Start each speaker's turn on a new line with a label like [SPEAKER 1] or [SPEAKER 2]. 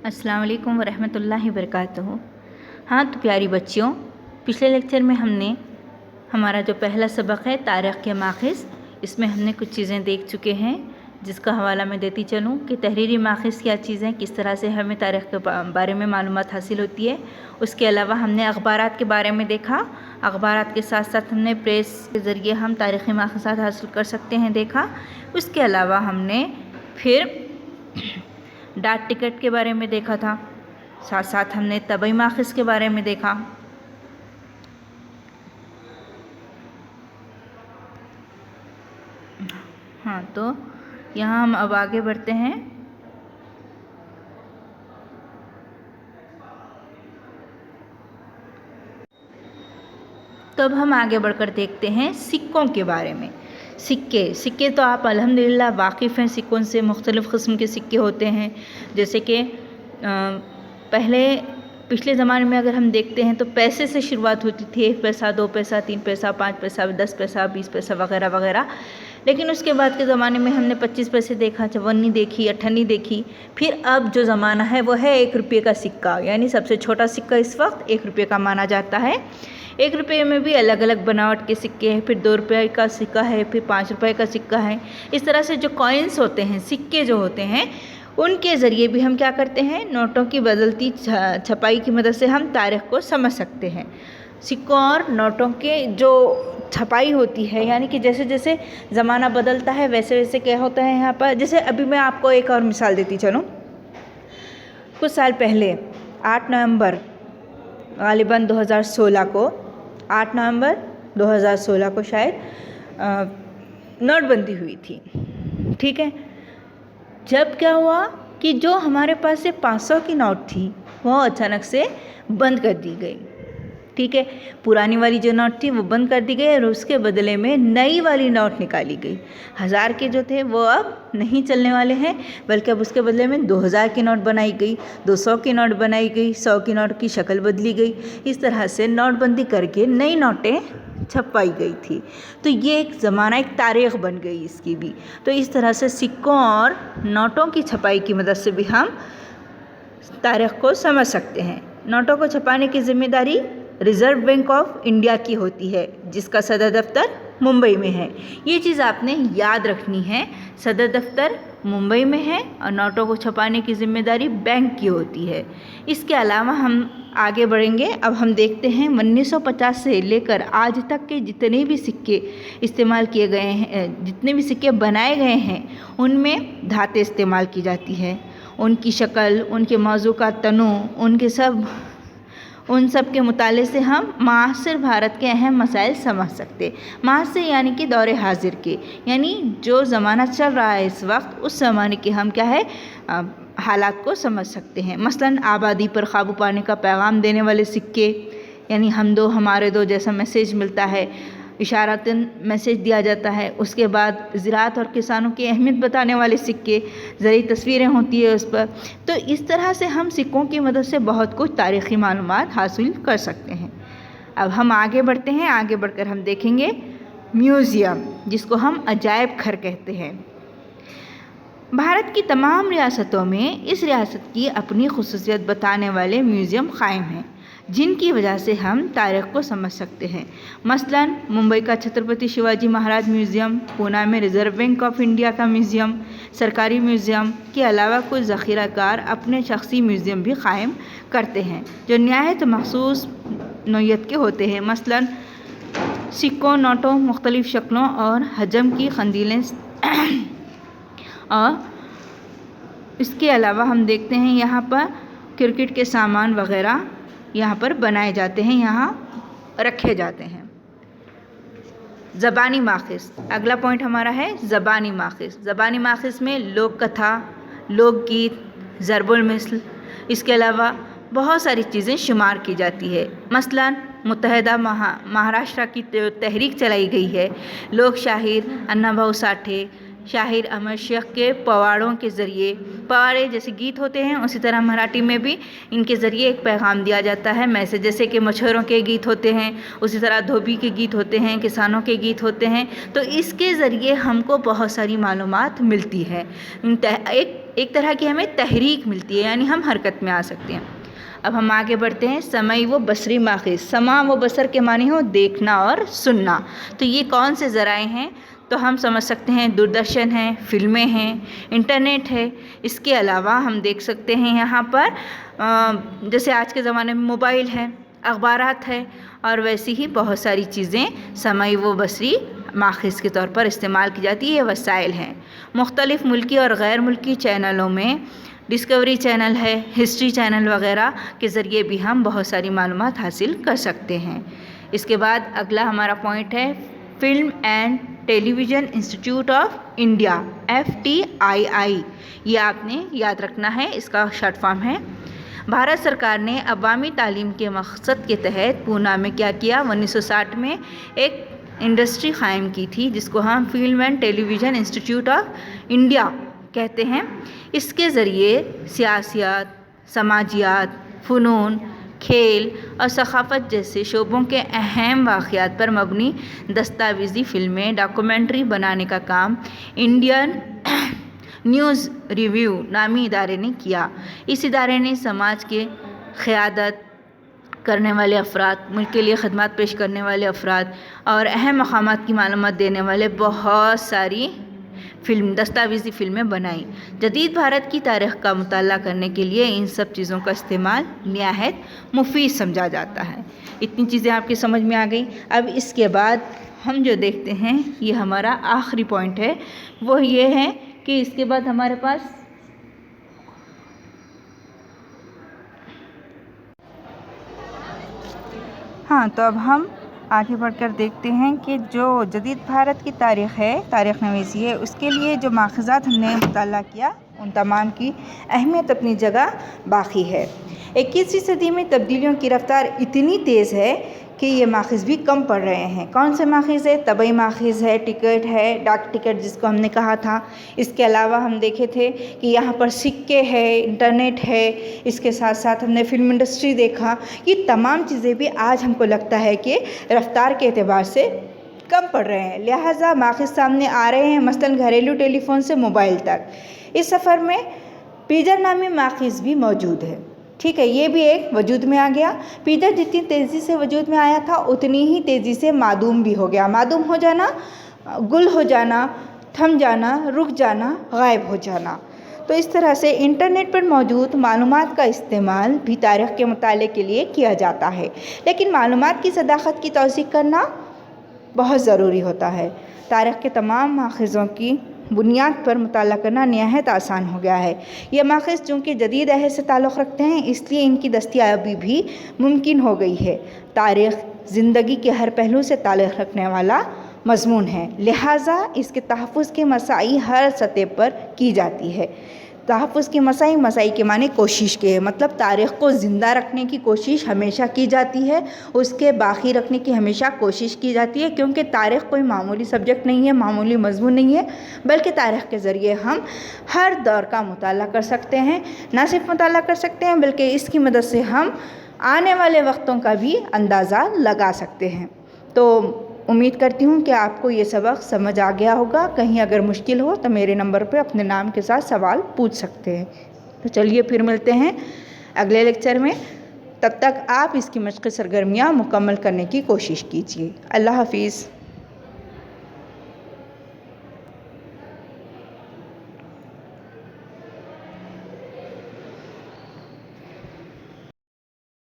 [SPEAKER 1] अस्सलाम वालेकुम वरहमतुल्लाहि वबरकातुहू। हाँ तो प्यारी बच्चियों, पिछले लेक्चर में हमने हमारा जो पहला सबक है तारीख़ के माखिज़, इसमें हमने कुछ चीज़ें देख चुके हैं, जिसका हवाला मैं देती चलूँ कि तहरीरी माखिज़ क्या चीज़ें, किस तरह से हमें तारीख़ के बारे में मालूमात हासिल होती है। उसके अलावा हमने अखबारात के बारे में देखा। अखबारात के साथ साथ हमने प्रेस के ज़रिए हम तारीख़ी माखिज़ात हासिल कर सकते हैं देखा। उसके अलावा हमने फिर डाक टिकट के बारे में देखा था, साथ साथ हमने तबई माखिज़ के बारे में देखा। हाँ तो यहाँ हम अब आगे बढ़ते हैं। तो अब हम आगे बढ़कर देखते हैं सिक्कों के बारे में। सिक्के तो आप अल्हम्दुलिल्लाह वाकिफ़ हैं। सिक्कों से मुख्तलिफ़ क़िस्म के सिक्के होते हैं, जैसे कि पिछले ज़माने में अगर हम देखते हैं तो पैसे से शुरुआत होती थी, 1 पैसा, 2 पैसा, 3 पैसा, 5 पैसा, 10 पैसा, 20 पैसा वगैरह वगैरह। लेकिन उसके बाद के ज़माने में हमने 25 पैसे देखा, चवन्नी देखी, अठन्नी देखी। फिर अब जो ज़माना है वो है 1 रुपये का सिक्का, यानी सबसे छोटा सिक्का इस वक्त 1 रुपये का माना जाता है। 1 रुपये में भी अलग अलग बनावट के सिक्के हैं, फिर 2 रुपये का सिक्का है, फिर 5 रुपये का सिक्का है। इस तरह से जो कॉइन्स होते हैं, सिक्के जो होते हैं, उनके ज़रिए भी हम क्या करते हैं, नोटों की बदलती छपाई की मदद से हम तारीख़ को समझ सकते हैं। सिक्कों और नोटों के जो छपाई होती है, यानी कि जैसे जैसे ज़माना बदलता है वैसे वैसे क्या होता है यहाँ पर। जैसे अभी मैं आपको एक और मिसाल देती चलूँ। कुछ साल पहले 8 नवंबर ग़ालिबन 2016 को 8 नवंबर 2016 को शायद नोटबंदी हुई थी। ठीक है, जब क्या हुआ कि जो हमारे पास से 500 की नोट थी वो अचानक से बंद कर दी गई। ठीक है, पुरानी वाली जो नोट थी वो बंद कर दी गई और उसके बदले में नई वाली नोट निकाली गई। 1000 के जो थे वो अब नहीं चलने वाले हैं, बल्कि अब उसके बदले में 2000 की नोट बनाई गई, 200 की नोट बनाई गई, 100 की नोट की शक्ल बदली गई। इस तरह से नोटबंदी करके नई नोटें छपवाई गई थी। तो ये एक ज़माना, एक तारीख़ बन गई इसकी भी। तो इस तरह से सिक्कों और नोटों की छपाई की मदद से भी हम तारीख़ को समझ सकते हैं। नोटों को छपाने की ज़िम्मेदारी रिज़र्व बैंक ऑफ इंडिया की होती है, जिसका सदर दफ्तर मुंबई में है। ये चीज़ आपने याद रखनी है, सदर दफ्तर मुंबई में है और नोटों को छपाने की ज़िम्मेदारी बैंक की होती है। इसके अलावा हम आगे बढ़ेंगे। अब हम देखते हैं 1950 से लेकर आज तक के जितने भी सिक्के इस्तेमाल किए गए हैं, जितने भी सिक्के बनाए गए हैं, उनमें धातें इस्तेमाल की जाती है। उनकी शक्ल, उनके मौजू का तनु, उन सब के मुताले से हम मासिर भारत के अहम मसाइल समझ सकते। मासिर यानी कि दौरे हाजिर के, यानी जो ज़माना चल रहा है इस वक्त, उस ज़माने के हम क्या है हालात को समझ सकते हैं। मसलन आबादी पर काबू पाने का पैगाम देने वाले सिक्के, यानी हम दो हमारे दो जैसा मैसेज मिलता है, इशारतन मैसेज दिया जाता है। उसके बाद ज़राअत और किसानों की अहमियत बताने वाले सिक्के, ज़रूरी तस्वीरें होती है उस पर। तो इस तरह से हम सिक्कों की मदद से बहुत कुछ तारीख़ी मालूमात हासिल कर सकते हैं। अब हम आगे बढ़ते हैं। आगे बढ़कर हम देखेंगे म्यूज़ियम, जिसको हम अजायब घर कहते हैं। भारत की तमाम रियासतों में इस रियासत की अपनी खुसूसियत बताने वाले म्यूज़ियम कायम हैं, जिनकी वजह से हम तारीख़ को समझ सकते हैं। मसलन मुंबई का छत्रपति शिवाजी महाराज म्यूज़ियम, पूना में रिज़र्व बैंक ऑफ इंडिया का म्यूज़ियम, सरकारी म्यूज़ियम के अलावा कुछ ज़ख़ीराकार अपने शख्सी म्यूज़ियम भी कायम करते हैं, जो निहायत मख़सूस नौइयत के होते हैं। मसलन सिक्कों, नोटों, मुख्तलिफ़ शक्लों और हजम की खंदीलें। और इसके अलावा हम देखते हैं यहाँ पर क्रिकेट के सामान वग़ैरह यहाँ पर बनाए जाते हैं, यहाँ रखे जाते हैं। ज़बानी माखिज़, अगला पॉइंट हमारा है ज़बानी माखिज़। ज़बानी माखिज़ में लोक कथा, लोकगीत, ज़रबुल मिसल, इसके अलावा बहुत सारी चीज़ें शुमार की जाती है। मसलन मुत्तहिदा महाराष्ट्र की तहरीक चलाई गई है, लोक शाहिर अन्ना भाऊ साठे, शाहिर अमर शेख के पवाड़ों के ज़रिए, पवाड़े जैसे गीत होते हैं उसी तरह मराठी में भी इनके ज़रिए एक पैगाम दिया जाता है। मैसेज जैसे कि मछुआरों के गीत होते हैं, उसी तरह धोबी के गीत होते हैं, किसानों के गीत होते हैं। तो इसके ज़रिए हमको बहुत सारी मालूमात मिलती है। ایک طرح کی ہمیں تحریک ملتی ہے، یعنی ہم حرکت میں آ سکتے ہیں۔ اب ہم آگے بڑھتے ہیں، سمعی و بصری ماخذ۔ سماع و بصر کے معنی ہو دیکھنا اور سننا، تو یہ کون سے ذرائع ہیں؟ تو ہم سمجھ سکتے ہیں دوردرشن ہے، فلمیں ہیں، انٹرنیٹ ہے۔ اس کے علاوہ ہم دیکھ سکتے ہیں یہاں پر جیسے آج کے زمانے میں موبائل ہے، اخبارات ہے، اور ویسی ہی بہت ساری چیزیں سمعی و بصری ماخذ کے طور پر استعمال کی جاتی ہے، یہ وسائل ہیں۔ مختلف ملکی اور غیر ملکی چینلوں میں ڈسکوری چینل ہے، ہسٹری چینل وغیرہ کے ذریعے بھی ہم بہت ساری معلومات حاصل کر سکتے ہیں۔ اس کے بعد اگلا ہمارا پوائنٹ ہے film and television institute of India, FTII۔ یہ آپ نے یاد رکھنا ہے، اس کا شارٹ فارم ہے۔ بھارت سرکار نے عوامی تعلیم کے مقصد کے تحت پونا میں کیا کیا؟ 1960 میں ایک انڈسٹری قائم کی تھی جس کو ہم film and television institute of India کہتے ہیں۔ اس کے ذریعے سیاسیات، سماجیات، فنون، کھیل اور ثقافت جیسے شعبوں کے اہم واقعات پر مبنی دستاویزی فلمیں، ڈاکومنٹری بنانے کا کام انڈین نیوز ریویو نامی ادارے نے کیا۔ اس ادارے نے سماج کے قیادت کرنے والے افراد، ملک کے لیے خدمات پیش کرنے والے افراد اور اہم مقامات کی معلومات دینے والے بہت ساری دستاویزی فلمیں بنائیں۔ جدید بھارت کی تاریخ کا مطالعہ کرنے کے لیے ان سب چیزوں کا استعمال نہایت مفید سمجھا جاتا ہے۔ اتنی چیزیں آپ کی سمجھ میں آ گئی۔ اب اس کے بعد ہم جو دیکھتے ہیں، یہ ہمارا آخری پوائنٹ ہے، وہ یہ ہے کہ اس کے بعد ہمارے پاس تو اب ہم آگے بڑھ کر دیکھتے ہیں کہ جو جدید بھارت کی تاریخ ہے، تاریخ نویسی ہے، اس کے لیے جو ماخذات ہم نے مطالعہ کیا، ان تمام کی اہمیت اپنی جگہ باقی ہے۔ 21ویں صدی میں تبدیلیوں کی رفتار اتنی تیز ہے کہ یہ ماخذ بھی کم پڑ رہے ہیں۔ کون سے ماخذ ہے؟ طبعی ماخذ ہے، ٹکٹ ہے، ڈاک ٹکٹ جس کو ہم نے کہا تھا۔ اس کے علاوہ ہم دیکھے تھے کہ یہاں پر سکے ہے، انٹرنیٹ ہے، اس کے ساتھ ساتھ ہم نے فلم انڈسٹری دیکھا۔ یہ تمام چیزیں بھی آج ہم کو لگتا ہے کہ رفتار کے اعتبار سے کم پڑ رہے ہیں، لہٰذا ماخذ سامنے آ رہے ہیں، مثلاً گھریلو ٹیلی فون سے موبائل تک۔ اس سفر میں پیجر نامی ماخذ بھی موجود ہے، ٹھیک ہے، یہ بھی ایک وجود میں آ گیا۔ پیجر جتنی تیزی سے وجود میں آیا تھا اتنی ہی تیزی سے معدوم بھی ہو گیا۔ معدوم ہو جانا، گل ہو جانا، تھم جانا، رک جانا، غائب ہو جانا۔ تو اس طرح سے انٹرنیٹ پر موجود معلومات کا استعمال بھی تاریخ کے مطالعے کے لیے کیا جاتا ہے، لیکن معلومات کی صداقت کی توثیق کرنا بہت ضروری ہوتا ہے۔ تاریخ کے تمام ماخذوں کی بنیاد پر مطالعہ کرنا نہایت آسان ہو گیا ہے۔ یہ ماخذ چونکہ جدید عہد سے تعلق رکھتے ہیں، اس لیے ان کی دستیابی بھی ممکن ہو گئی ہے۔ تاریخ زندگی کے ہر پہلو سے تعلق رکھنے والا مضمون ہے، لہٰذا اس کے تحفظ کے مساعی ہر سطح پر کی جاتی ہے۔ تحفظ کے مساعی کے معنی کوشش کے ہے، مطلب تاریخ کو زندہ رکھنے کی کوشش ہمیشہ کی جاتی ہے، اس کے باقی رکھنے کی ہمیشہ کوشش کی جاتی ہے، کیونکہ تاریخ کوئی معمولی سبجیکٹ نہیں ہے، معمولی مضمون نہیں ہے، بلکہ تاریخ کے ذریعے ہم ہر دور کا مطالعہ کر سکتے ہیں۔ نہ صرف مطالعہ کر سکتے ہیں بلکہ اس کی مدد سے ہم آنے والے وقتوں کا بھی اندازہ لگا سکتے ہیں۔ تو امید کرتی ہوں کہ آپ کو یہ سبق سمجھ آ گیا ہوگا۔ کہیں اگر مشکل ہو تو میرے نمبر پہ اپنے نام کے ساتھ سوال پوچھ سکتے ہیں۔ تو چلیے پھر ملتے ہیں اگلے لیکچر میں، تب تک آپ اس کی مشقی سرگرمیاں مکمل کرنے کی کوشش کیجیے۔ اللہ حافظ۔